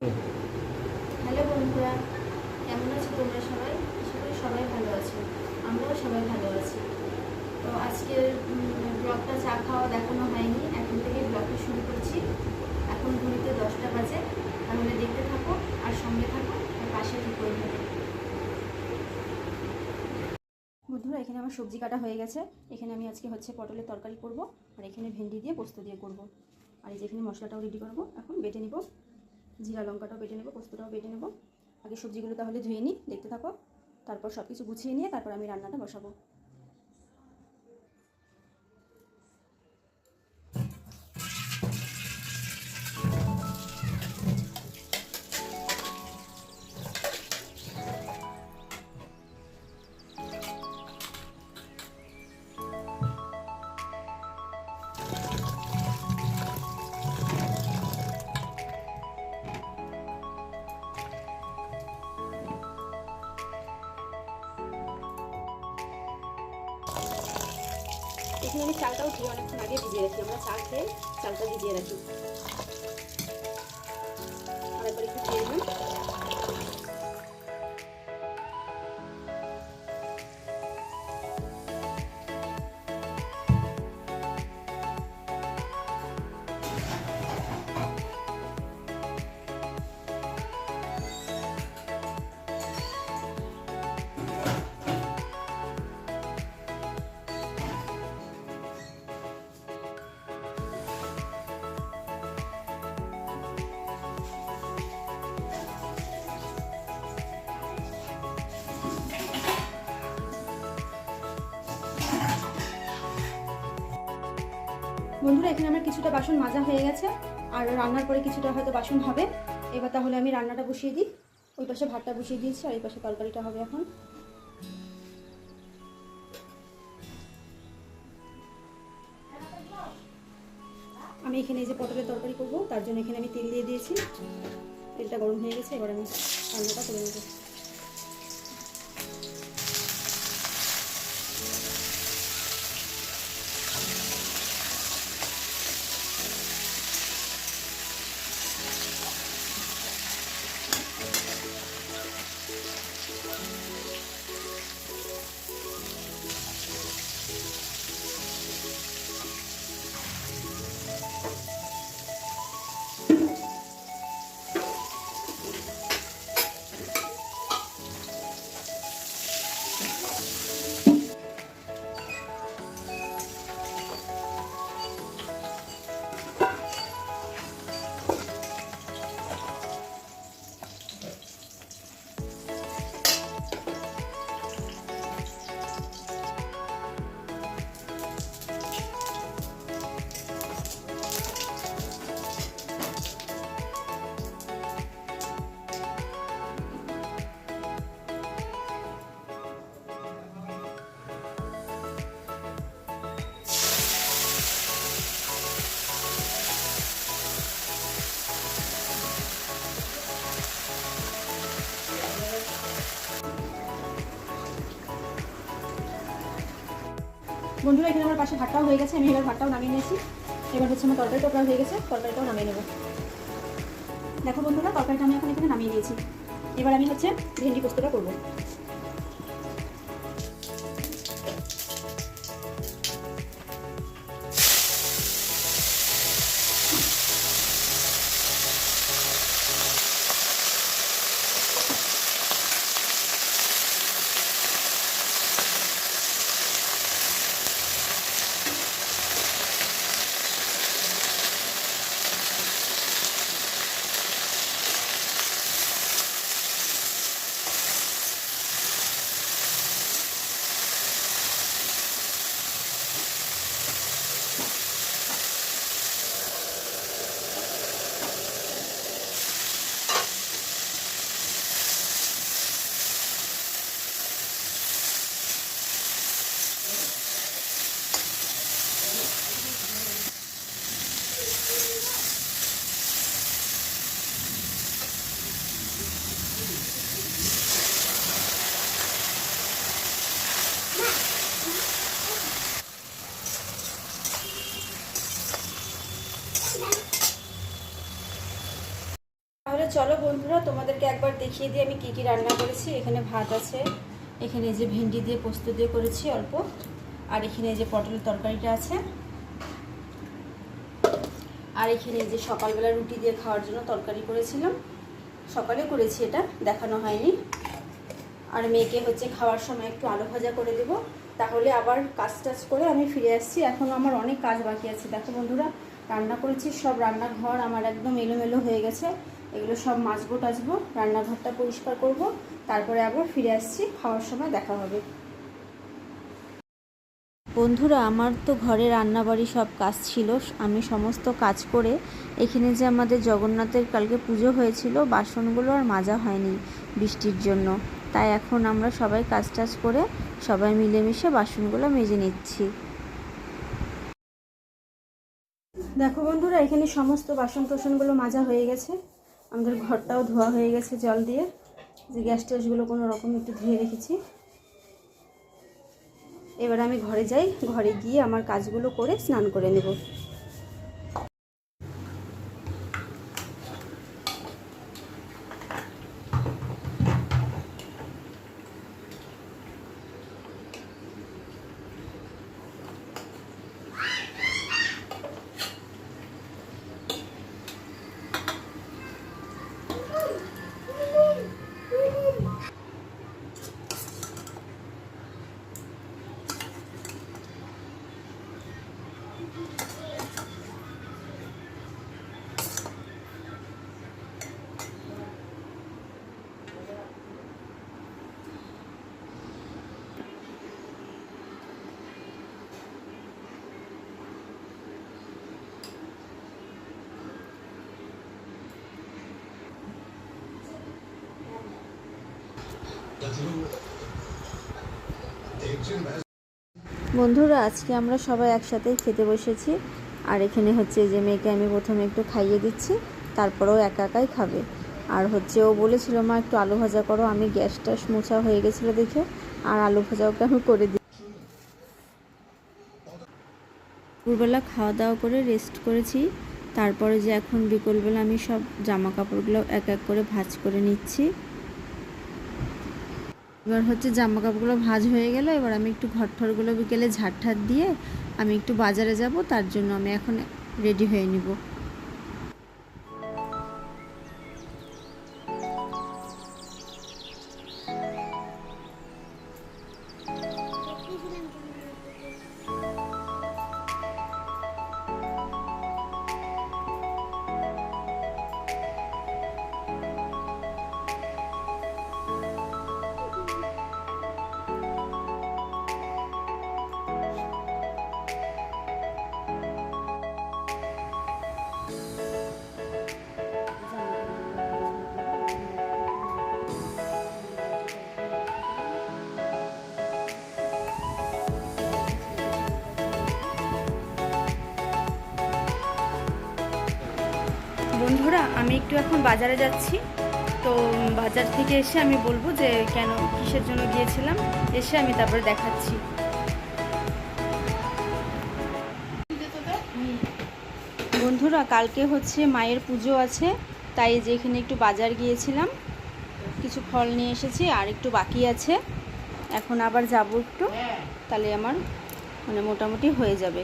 Hello বন্ধুরা, কেমন আছো তোমরা সবাই? আশা করি সবাই ভালো আছো। আমরাও সবাই ভালো আছি। তো আজকের ব্লগটা চা খাওয়া দেখানো হয়নি, এখন থেকে ব্লগটা শুরু করছি। এখন ঘড়িতে 10টা বাজে। তাহলে দেখতে থাকো আর সঙ্গে থাকো আর পাশে থেকো। বন্ধুরা, এখানে আমার সবজি কাটা হয়ে গেছে। এখানে আমি আজকে পটলের তরকারি করব, আর এখানে ভেন্ডি দিয়ে পোস্ত দিয়ে করব। আর এই যে এখানে মশলাটাও রেডি করব, এখন বেটে নিব। জিরা লঙ্কাটাও বেটে নেব, পোস্তটাও বেটে নেব। আগে সবজিগুলো তাহলে ধুয়ে নিই, দেখতে থাকো। তারপর সব কিছু গুছিয়ে নিয়ে তারপর আমি রান্নাটা বসাবো। এখানে আমি চালটাও ধুয়ে অনেকক্ষণ আগে ভিজিয়ে রাখি। আমরা চাল খেয়ে চালটা ভিজিয়ে রাখি। আরেকবার একটু খেয়ে নিলাম। বন্ধুরা, এখানে আমার কিছুটা বাসন মাজা হয়ে গেছে, আর রান্নার পরে কিছুটা হয়তো বাসন হবে। এবার তাহলে আমি রান্নাটা বসিয়ে দিই। ওই পাশে ভাতটা বসিয়ে দিয়েছি, আর এই পাশে তরকারিটা হবে এখন। আমি এখানে এই যে পটলের তরকারি করব, তার জন্য এখানে আমি তেল দিয়ে দিয়েছি। তেলটা গরম হয়ে গেছে, এবার আমি রান্নাটা করে নেব। বন্ধুরা, এখানে আমার পাশে ভাতটাও হয়ে গেছে। আমি এবার ভাতটাও নামিয়ে নিয়েছি। এবার আমার তরকারিটাও প্রায় হয়ে গেছে, তরকারিটাও নামিয়ে নেব। দেখো বন্ধুরা, তরকারিটা আমি এখন এখানে নামিয়ে নিয়েছি। এবার আমি ভেন্ডি পোস্তটা করবো। চলো বন্ধুরা, তোমাদেরকে একবার দেখিয়ে দিই আমি কি কি রান্না করেছি। এখানে ভাত আছে, এখানে যে ভেন্ডি দিয়ে পোস্ত দিয়ে করেছি অল্প, আর এখানে যে পটলের তরকারিটা আছে, আর এখানে যে সকালবেলা রুটি দিয়ে খাওয়ার জন্য তরকারি করেছিলাম, সকালে করেছি, এটা দেখানো হয়নি। আর মেয়েকে হচ্ছে খাওয়ার সময় একটু আলু ভাজা করে দেবো, তাহলে আবার কাজ টাজ করে আমি ফিরে আসছি। এখনও আমার অনেক কাজ বাকি আছে। দেখো বন্ধুরা, রান্না করেছি, সব রান্নাঘর আমার একদম এলোমেলো হয়ে গেছে। এগুলো সব মাজবো টাজবো, রান্নাঘরটা পরিষ্কার করব, তারপরে আবার ফিরে আসছি, খাওয়ার সময় দেখা হবে। বন্ধুরা, আমার তো ঘরে রান্নাবাড়ি সব কাজ ছিল, আমি সমস্ত কাজ করে এখানে যে আমাদের জগন্নাথের কালকে পুজো হয়েছিল, বাসনগুলো আর মাজা হয়নি বৃষ্টির জন্য, তাই এখন আমরা সবাই কাজ টাজ করে সবাই মিলেমিশে বাসনগুলো মেজে নিচ্ছি। দেখো বন্ধুরা, এখানে সমস্ত বাসন টাসনগুলো মাজা হয়ে গেছে, আমাদের ঘরটাও ধোয়া হয়ে গেছে জল দিয়ে, যে গ্যাস ট্যাসগুলো কোনো রকম একটু ধুয়ে রেখেছি। এবার আমি ঘরে যাই, ঘরে গিয়ে আমার কাজগুলো করে স্নান করে নেব। বন্ধুরা, আজকে আমরা সবাই একসাথেই খেতে বসেছি, আর এখানে হচ্ছে যে মেয়েকে আমি প্রথমে একটু খাইয়ে দিচ্ছি, তারপরেও একা একাই খাবে। আর হচ্ছে ও বলেছিল মা একটু আলু ভাজা করো, আমি গ্যাস ট্যাস মোছা হয়ে গেছিলো দেখে আর আলু ভাজা ওকে আমি করে দিই। দুপুরবেলা খাওয়া দাওয়া করে রেস্ট করেছি, তারপরে যে এখন বিকেলবেলা আমি সব জামা কাপড়গুলো এক এক করে ভাঁজ করে নিচ্ছি। এবার হচ্ছে জামা কাপড়গুলো ভাঁজ হয়ে গেল, এবার আমি একটু ঘর ঠরগুলো বিকেলে ঝাড় ঠাড় দিয়ে আমি একটু বাজারে যাব, তার জন্য আমি এখন রেডি হয়ে নিব। বন্ধুরা, আমি একটু এখন বাজারে যাচ্ছি, তো বাজার থেকে এসে আমি বলবো যে কেন কিসের জন্য গিয়েছিলাম, এসে আমি তারপরে দেখাচ্ছি। বন্ধুরা, কালকে হচ্ছে মায়ের পুজো আছে, তাই যে এখানে একটু বাজার গিয়েছিলাম, কিছু ফল নিয়ে এসেছি, আর একটু বাকি আছে, এখন আবার যাব একটু, তাহলে আমার মোটামুটি হয়ে যাবে।